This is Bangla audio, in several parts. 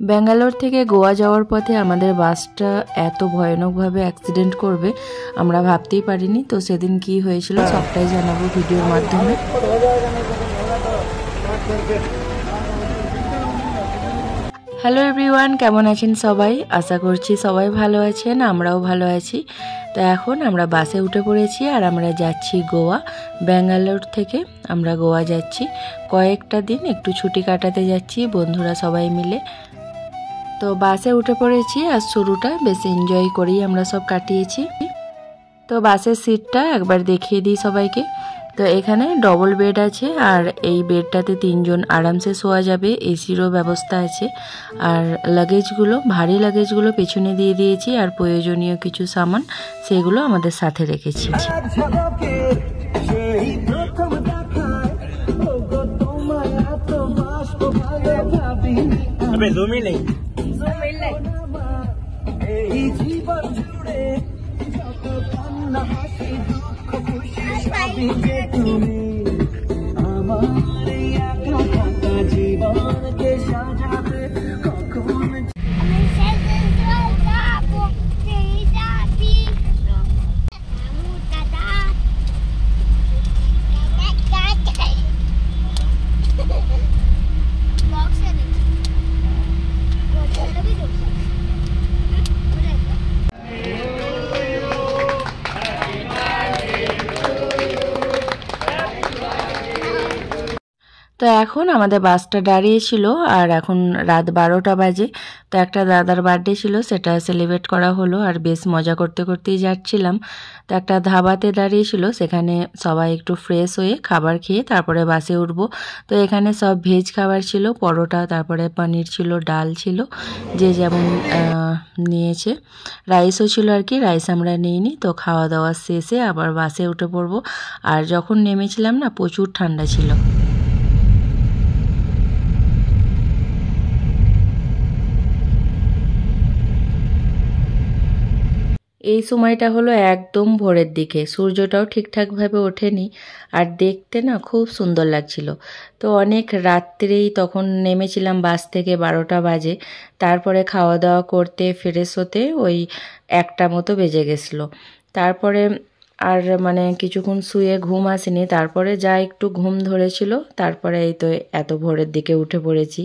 ব্যাঙ্গালোর থেকে গোয়া যাওয়ার পথে আমাদের বাসটা এত ভয়ানকভাবে অ্যাক্সিডেন্ট করবে আমরা ভাবতেই পারিনি। তো সেদিন কি হয়েছিল সবটাই জানাবো ভিডিওর মাধ্যমে। হ্যালো এভরিওয়ান, কেমন আছেন সবাই? আশা করছি সবাই ভালো আছেন, আমরাও ভালো আছি। তো এখন আমরা বাসে উঠে পড়েছি আর আমরা যাচ্ছি গোয়া। ব্যাঙ্গালোর থেকে আমরা গোয়া যাচ্ছি, কয়েকটা দিন একটু ছুটি কাটাতে যাচ্ছি বন্ধুরা সবাই মিলে। তো বাসে উঠে পড়েছি আর শুরুটা বেশ এনজয় করেই আমরা সব কাটিয়েছি। তো বাসের সিটটা একবার দেখিয়ে দিই সবাইকে। তো এখানে ডবল বেড আছে আর এই বেডটাতে 3 জন আরামসে শোয়া যাবে, এসিরও ব্যবস্থা আছে। আর লাগেজগুলো, ভারী লাগেজগুলো পেছনে দিয়ে দিয়েছি আর প্রয়োজনীয় কিছু সামান সেগুলো আমাদের সাথে রেখেছি। তো এখন আমাদের বাসটা দাঁড়িয়েছিল আর এখন রাত 12টা বাজে। তো একটা দাদার বার্থডে ছিল, সেটা সেলিব্রেট করা হলো আর বেশ মজা করতে করতেই যাচ্ছিলাম। তো একটা ধাবাতে দাঁড়িয়েছিল, সেখানে সবাই একটু ফ্রেশ হয়ে খাবার খেয়ে তারপরে বাসে উঠবো। তো এখানে সব ভেজ খাবার ছিল, পরোটা, তারপরে পনির ছিল, ডাল ছিল, যে যেমন নিয়েছে। রাইসও ছিল আর কি, রাইস আমরা নিইনি। তো খাওয়া দাওয়া শেষে আবার বাসে উঠে পড়বো। আর যখন নেমেছিলাম না, প্রচুর ঠান্ডা ছিল। এই সময়টা হলো একদম ভোরের দিকে, সূর্যটাও ঠিকঠাকভাবে ওঠেনি আর দেখতে না খুব সুন্দর লাগছিল। তো অনেক রাত্রেই তখন নেমেছিলাম বাস থেকে, 12টা বাজে। তারপরে খাওয়া দাওয়া করতে ফ্রেশ হতে ওই 1টা মতো বেজে গেছিলো। তারপরে আর মানে কিছুক্ষণ শুয়ে ঘুম আসেনি, তারপরে যা একটু ঘুম ধরেছিল, তারপরে এই তো এত ভোরের দিকে উঠে পড়েছি।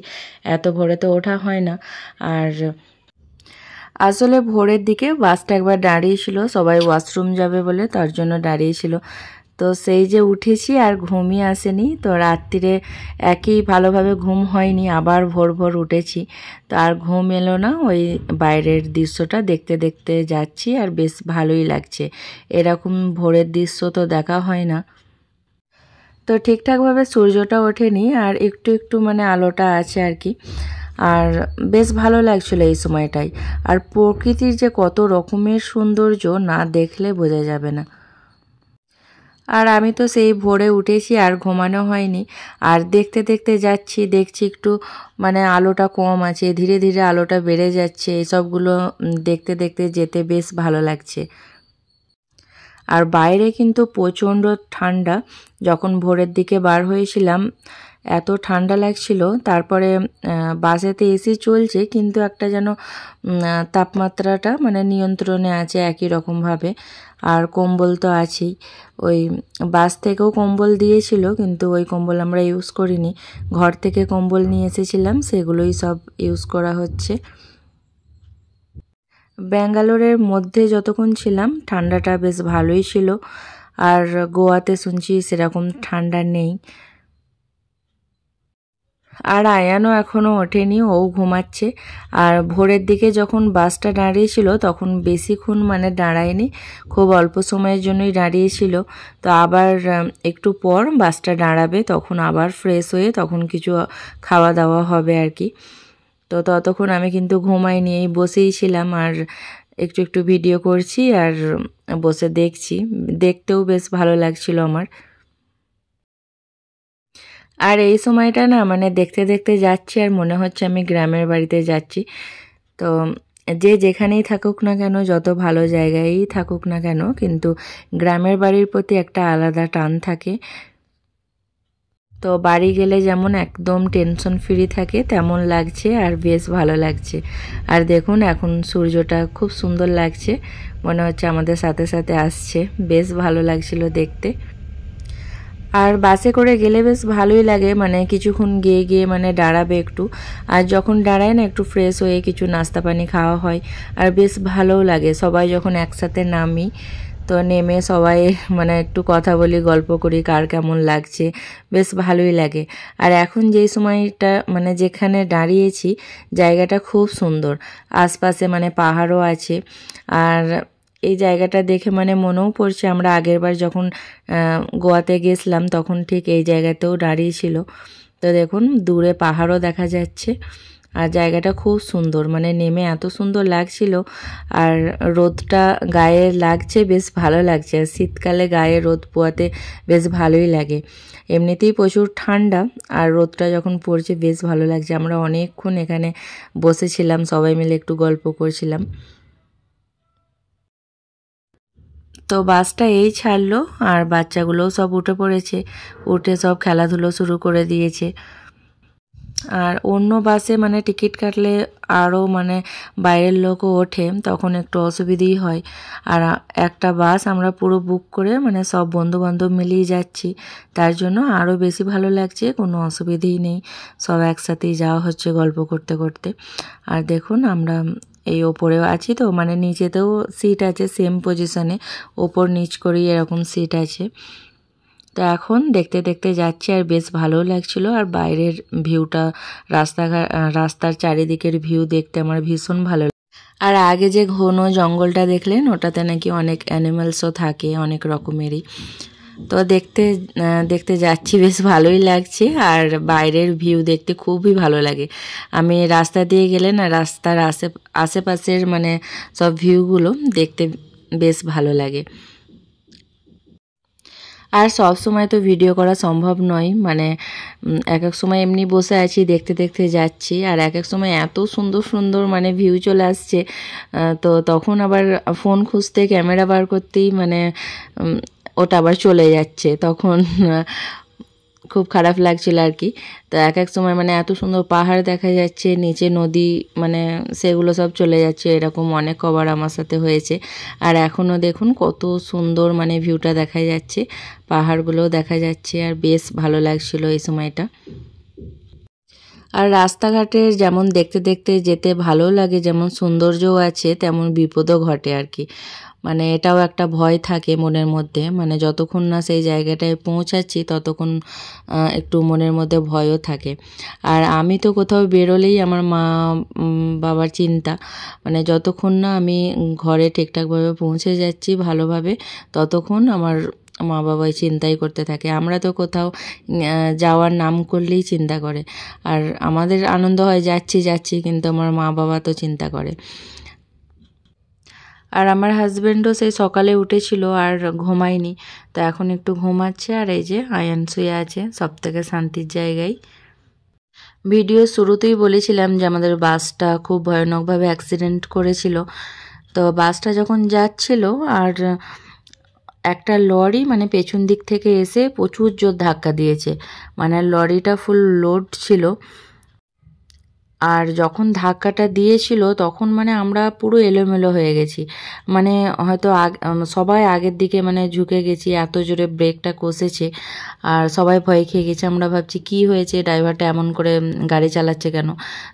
এত ভোরে তো ওঠা হয় না। আর আসলে ভোরের দিকে বাসটা একবার দাঁড়িয়েছিল, সবাই ওয়াশরুম যাবে বলে, তার জন্য দাঁড়িয়েছিল। তো সেই যে উঠেছি আর ঘুমই আসেনি। তো রাত্রিরে একই ভালোভাবে ঘুম হয়নি, আবার ভোর ভোর উঠেছি। তো আর ঘুম এলো না, ওই বাইরের দৃশ্যটা দেখতে দেখতে যাচ্ছি আর বেশ ভালোই লাগছে। এরকম ভোরের দৃশ্য তো দেখা হয় না। তো ঠিকঠাকভাবে সূর্যটা ওঠেনি আর একটু একটু মানে আলোটা আছে আর কি। আর বেশ ভালো লাগছিল এই সময়টাই। আর প্রকৃতির যে কত রকমের সৌন্দর্য না দেখলে বোঝা যাবে না। আর আমি তো সেই ভোরে উঠেছি আর ঘুমানো হয়নি। আর দেখতে দেখতে যাচ্ছি, দেখছি একটু মানে আলোটা কম আছে, ধীরে ধীরে আলোটা বেড়ে যাচ্ছে। এসবগুলো দেখতে দেখতে যেতে বেশ ভালো লাগছে। আর বাইরে কিন্তু প্রচণ্ড ঠান্ডা। যখন ভোরের দিকে বার হয়েছিলাম এত ঠান্ডা লাগছিল। তারপরে বাসেতে এসি চলছে, কিন্তু একটা যেন তাপমাত্রাটা মানে নিয়ন্ত্রণে আছে একই রকমভাবে। আর কম্বল তো আছেই, ওই বাস থেকেও কম্বল দিয়েছিল, কিন্তু ওই কম্বল আমরা ইউজ করিনি। ঘর থেকে কম্বল নিয়ে এসেছিলাম, সেগুলোই সব ইউজ করা হচ্ছে। ব্যাঙ্গালোরের মধ্যে যতক্ষণ ছিলাম ঠান্ডাটা বেশ ভালোই ছিল। আর গোয়াতে শুনছি সেরকম ঠান্ডা নেই। আর আয়ানও এখনও ওঠেনি, ও ঘুমাচ্ছে। আর ভোরের দিকে যখন বাসটা দাঁড়িয়েছিল তখন বেশিক্ষণ মানে দাঁড়ায়নি, খুব অল্প সময়ের জন্যই দাঁড়িয়েছিল। তো আবার একটু পর বাসটা দাঁড়াবে, তখন আবার ফ্রেশ হয়ে তখন কিছু খাওয়া দাওয়া হবে আর কি। তো ততক্ষণ আমি কিন্তু ঘুমাইনি, এই বসেই ছিলাম আর একটু একটু ভিডিও করছি আর বসে দেখছি। দেখতেও বেশ ভালো লাগছিল আমার। আর এই সময়টা না মানে দেখতে দেখতে যাচ্ছি আর মনে হচ্ছে আমি গ্রামের বাড়িতে যাচ্ছি। তো যে যেখানেই থাকুক না কেন, যত ভালো জায়গায়ই থাকুক না কেন, কিন্তু গ্রামের বাড়ির প্রতি একটা আলাদা টান থাকে। তো বাড়ি গেলে যেমন একদম টেনশন ফ্রি থাকে তেমন লাগছে আর বেশ ভালো লাগছে। আর দেখুন এখন সূর্যটা খুব সুন্দর লাগছে, মনে হচ্ছে আমাদের সাথে সাথে আসছে, বেশ ভালো লাগছিল দেখতে। আর বাসে করে গেলে বেশ ভালোই লাগে, মানে কিছুক্ষণ গিয়ে গিয়ে মানে দাঁড়াবে একটু, আর যখন দাঁড়ায় না একটু ফ্রেশ হয়ে কিছু নাস্তা পানি খাওয়া হয় আর বেশ ভালোও লাগে। সবাই যখন একসাথে নামি তো নেমে সবাই মানে একটু কথা বলি, গল্প করি, কার কেমন লাগছে, বেশ ভালোই লাগে। আর এখন যেই সময়টা মানে যেখানে দাঁড়িয়েছি জায়গাটা খুব সুন্দর, আশপাশে মানে পাহাড়ও আছে। আর এই জায়গাটা দেখে মানে মনেও পড়ছে আমরা আগেরবার যখন গোয়াতে গেছিলাম তখন ঠিক এই জায়গাতেও দাঁড়িয়েছিল। তো দেখুন দূরে পাহাড়ও দেখা যাচ্ছে আর জায়গাটা খুব সুন্দর, মানে নেমে এত সুন্দর লাগছিল। আর রোদটা গায়ে লাগছে, বেশ ভালো লাগছে। আর শীতকালে গায়ে রোদ পোয়াতে বেশ ভালোই লাগে, এমনিতেই প্রচুর ঠান্ডা আর রোদটা যখন পড়ছে বেশ ভালো লাগছে। আমরা অনেকক্ষণ এখানে বসেছিলাম, সবাই মিলে একটু গল্প করছিলাম। তো বাসটা এই ছাড়লো আর বাচ্চাগুলোও সব উঠে পড়েছে, উঠে সব খেলাধুলো শুরু করে দিয়েছে। আর অন্য বাসে মানে টিকিট কাটলে আরও মানে বাইরের লোকও ওঠে, তখন একটু অসুবিধেই হয়। আর একটা বাস আমরা পুরো বুক করে মানে সব বন্ধুবান্ধব মিলিয়ে যাচ্ছি, তার জন্য আরও বেশি ভালো লাগছে, কোনো অসুবিধেই নেই, সব একসাথেই যাওয়া হচ্ছে গল্প করতে করতে। আর দেখুন আমরা এই ওপরেও আছি, তো মানে নিচেতেও সিট আছে সেম পজিশনে, ওপর নিচ করেই এরকম সিট আছে। তো এখন দেখতে দেখতে যাচ্ছি আর বেশ ভালোও লাগছিল। আর বাইরের ভিউটা, রাস্তার চারিদিকের ভিউ দেখতে আমার ভীষণ ভালো লাগে। আর আগে যে ঘন জঙ্গলটা দেখলেন ওটাতে নাকি অনেক অ্যানিমালসও থাকে, অনেক রকমেরই। তো দেখতে দেখতে যাচ্ছি, বেশ ভালোই লাগছে। আর বাইরের ভিউ দেখতে খুবই ভালো লাগে। আমি রাস্তা দিয়ে গেলে না রাস্তার আশেপাশের মানে সব ভিউগুলো দেখতে বেশ ভালো লাগে। আর সব সময় তো ভিডিও করা সম্ভব নয়, মানে এক এক সময় এমনি বসে আছি দেখতে দেখতে যাচ্ছি, আর এক এক সময় এত সুন্দর সুন্দর মানে ভিউ চলে আসছে, তো তখন আবার ফোন খুঁজতে ক্যামেরা বার করতেই মানে ওটা আবার চলে যাচ্ছে, তখন খুব খারাপ লাগছিল আর কি। তো এক এক সময় মানে এত সুন্দর পাহাড় দেখা যাচ্ছে, নিচে নদী, মানে সেগুলো সব চলে যাচ্ছে, এরকম অনেক কবার আমার সাথে হয়েছে। আর এখনও দেখুন কত সুন্দর মানে ভিউটা দেখা যাচ্ছে, পাহাড়গুলোও দেখা যাচ্ছে, আর বেশ ভালো লাগছিল এই সময়টা। আর রাস্তাঘাটের যেমন দেখতে দেখতে যেতে ভালো লাগে, যেমন সৌন্দর্যও আছে তেমন বিপদও ঘটে আর কি। মানে এটাও একটা ভয় থাকে মনের মধ্যে, মানে যতক্ষণ না সেই জায়গাটায় পৌঁছাচ্ছি ততক্ষণ একটু মনের মধ্যে ভয়ও থাকে। আর আমি তো কোথাও বেরোলেই আমার মা বাবার চিন্তা, মানে যতক্ষণ না আমি ঘরে ঠিকঠাকভাবে পৌঁছে যাচ্ছি ভালোভাবে ততক্ষণ আমার মা বাবাই চিন্তাই করতে থাকে। আমরা তো কোথাও যাওয়ার নাম করলেই চিন্তা করে, আর আমাদের আনন্দ হয় যাচ্ছি যাচ্ছি, কিন্তু আমার মা বাবা তো চিন্তা করে। আর আমার হাজব্যান্ডও সেই সকালে উঠেছিল আর ঘুমায়নি, তো এখন একটু ঘুমাচ্ছে। আর এই যে আয়ান শুয়ে আছে সব থেকে শান্তির জায়গায়। ভিডিও শুরুতেই বলেছিলাম যে আমাদের বাসটা খুব ভয়ানকভাবে অ্যাক্সিডেন্ট করেছিল। তো বাসটা যখন যাচ্ছিল আর একটা লরি মানে পেছন দিক থেকে এসে প্রচুর জোর ধাক্কা দিয়েছে, মানে লরিটা ফুল লোড ছিল। আর যখন ধাক্কাটা দিয়েছিল তখন মানে আমরা পুরো এলোমেলো হয়ে গেছি, মানে হয়তো সবাই আগের দিকে মানে ঝুঁকে গেছি, এত জোরে ব্রেকটা কষেছে আর সবাই ভয় খেয়ে গেছে। আমরা ভাবছি কি হয়েছে, ড্রাইভারটা এমন করে গাড়ি চালাচ্ছে কেন।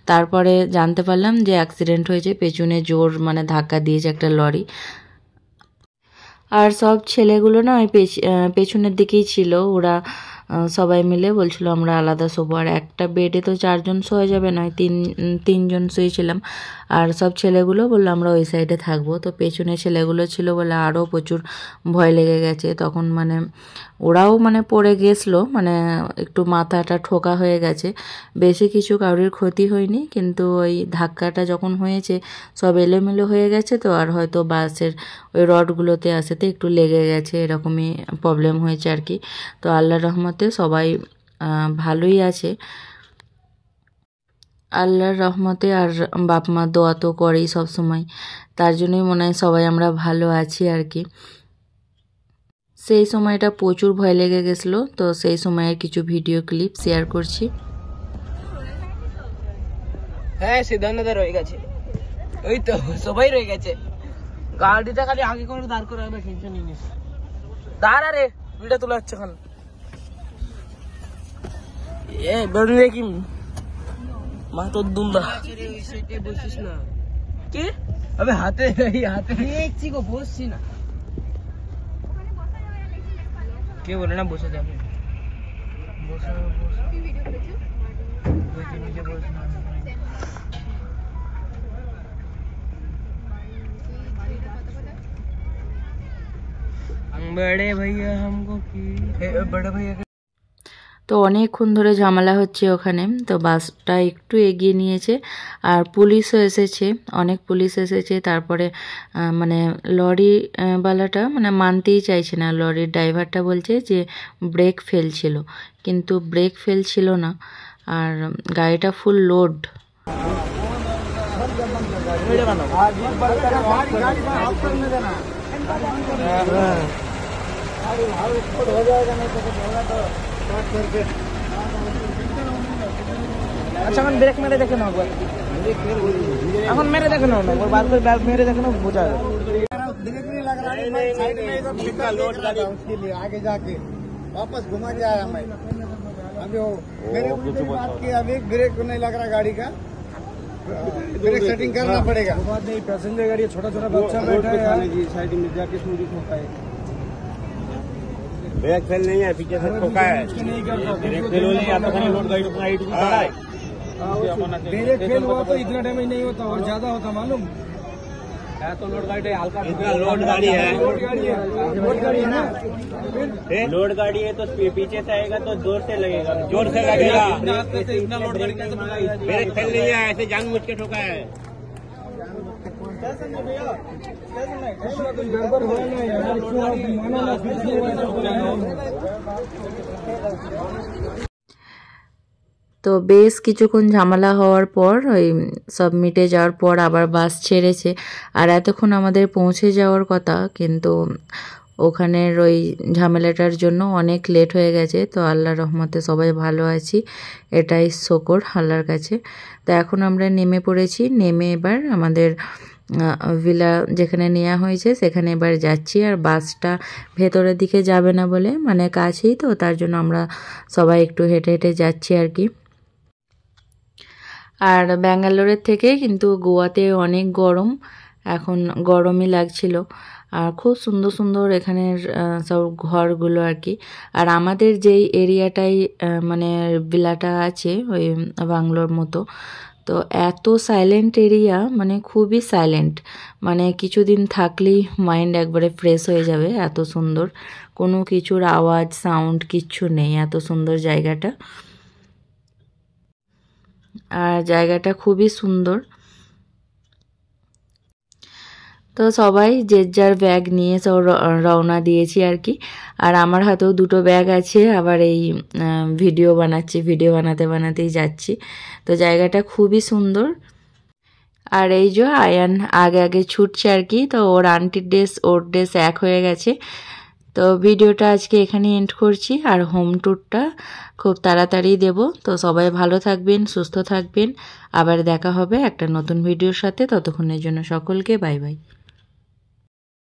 তারপরে জানতে পারলাম যে অ্যাক্সিডেন্ট হয়েছে, পেছনে জোর মানে ধাক্কা দিয়েছে একটা লরি। আর সব ছেলেগুলো না ওই পেছনের দিকেই ছিল, ওরা সবাই মিলে বলছিল আমরা আলাদা শোবো। আর একটা বেডে তো 4 জন শোয়া যাবে না, তিনজন শুয়েছিলাম। আর সব ছেলেগুলো বললো আমরা ওই সাইডে থাকবো। তো পেছনে ছেলেগুলো ছিল বলে আরও প্রচুর ভয় লেগে গেছে তখন, মানে ওরাও মানে পড়ে গেছিলো, মানে একটু মাথাটা ঠোকা হয়ে গেছে, বেশি কিছু কারোর ক্ষতি হয়নি, কিন্তু ওই ধাক্কাটা যখন হয়েছে সব এলোমেলো হয়ে গেছে। তো আর হয়তো বাসের ওই রডগুলোতে আসাতে একটু লেগে গেছে, এরকমই প্রবলেম হয়েছে আর কি। তো আল্লাহর রহমতে সবাই ভালোই আছে, আল্লাহর রহমতে। আর বাপ মা দোয়া তো করেই সব সময়, তার জন্যই মনে হয় সবাই আমরা ভালো আছি আর কি। সেই সময়টা প্রচুর ভয় লেগে গেছিলো, তো সেই সময়ের কিছু ভিডিও ক্লিপ শেয়ার করছি। হ্যাঁ সিদ্ধান্তটা রয়ে গেছে, ওই তো সবাই রয়ে গেছে, গাড়িটা খালি আগে করে দাঁড় করে রাখবে, টেনশন নিস। দাঁড়া রে, ভিডিও তোলা হচ্ছে এখন। এ বেরোনি রে কি মা তোর দুমদা বসিস না কি? আবে হাতে হাতে দেখছি গো, বসছি না, কে বলে না বসে যাবে, বসে बड़े भैया हमको की बड़े भैया। তো অনেকক্ষণ ধরে ঝামেলা হচ্ছে ওখানে, তো বাসটা একটু এগিয়ে নিয়েছে আর পুলিশও এসেছে, অনেক পুলিশ এসেছে। তারপরে মানে লরিওয়ালাটা মানে মানতেই চাইছে না, লরির ড্রাইভারটা বলছে যে ব্রেক ফেল ছিল, কিন্তু ব্রেক ফেল ছিল না আর গাড়িটা ফুল লোড। अच्छा ब्रेक मेरे देखे ना, এখন मेरे देखे ना, बात कर बैग मेरे देखे ना, बुझा ब्रेक नहीं लग रहा है, साइड में तो ठेका लोड गाड़ी उसके लिए आगे जाके वापस घुमा के आया मैं। अभी वो मेरे उल्टे बात की, अभी ब्रेक नहीं लग रहा गाड़ी का, ब्रेक सेटिंग करना पड़ेगा। बात नहीं, पैसेंजर गाड़ी छोटा छोटा बच्चा बैठा है, साइड में जाके स्मूदी होता है। ब्रेक फेल नहीं है, पीछे से ठोका है, ब्रेक फेल हो नहीं आता, लोड गाड़ी उतना हाइट में खड़ा है। ब्रेक फेल हुआ तो इतना डैमेज नहीं होता, और ज्यादा होता मालूम है। तो लोड गाड़ी हल्का, इतना लोड गाड़ी है, लोड गाड़ी है, लोड गाड़ी है ना, लोड गाड़ी है तो पीछे से आएगा तो जोर से लगेगा, जोर से लगेगा। इतना लोड गाड़ी कैसे ब्रेक फेल नहीं है, ऐसे जानबूझ के ठोका है। তো বেশ কিছুক্ষণ ঝামেলা হওয়ার পর ওই সব মিটে যাওয়ার পর আবার বাস ছেড়েছে। আর এতক্ষণ আমাদের পৌঁছে যাওয়ার কথা, কিন্তু ওখানের ওই ঝামেলাটার জন্য অনেক লেট হয়ে গেছে। তো আল্লাহর রহমতে সবাই ভালো আছি, এটাই শকর আল্লাহর কাছে। তো এখন আমরা নেমে পড়েছি, নেমে এবার আমাদের ভিলা যেখানে নেওয়া হয়েছে সেখানে এবার যাচ্ছি। আর বাসটা ভেতরের দিকে যাবে না বলে, মানে কাছেই তো, তার জন্য আমরা সবাই একটু হেঁটে হেঁটে যাচ্ছি আর কি। আর ব্যাঙ্গালোরের থেকে কিন্তু গোয়াতে অনেক গরম, এখন গরমই লাগছিল। আর খুব সুন্দর সুন্দর এখানের সব ঘরগুলো আর কি। আর আমাদের যেই এরিয়াটাই মানে ভিলাটা আছে ওই বাংলোর মতো, তো এত সাইলেন্ট এরিয়া, মানে খুবই সাইলেন্ট, মানে কিছুদিন থাকলেই মাইন্ড একবারে ফ্রেশ হয়ে যাবে, এত সুন্দর, কোনো কিছুর আওয়াজ সাউন্ড কিচ্ছু নেই, এত সুন্দর জায়গাটা। আর জায়গাটা খুবই সুন্দর। তো সবাই যে যার ব্যাগ নিয়ে সব রওনা দিয়েছি আর কি। আর আমার হাতেও দুটো ব্যাগ আছে, আবার এই ভিডিও বানাচ্ছি, ভিডিও বানাতে বানাতেই যাচ্ছি। তো জায়গাটা খুবই সুন্দর। আর এই যে আয়ান আগে আগে ছুটছে আর কি, তো ওর আন্টির ড্রেস ওর ড্রেস এক হয়ে গেছে। তো ভিডিওটা আজকে এখানে এন্ড করছি, আর হোম ট্যুরটা খুব তাড়াতাড়ি দেব। তো সবাই ভালো থাকবেন, সুস্থ থাকবেন, আবার দেখা হবে একটা নতুন ভিডিওর সাথে। ততক্ষণের জন্য সকলকে বাই বাই।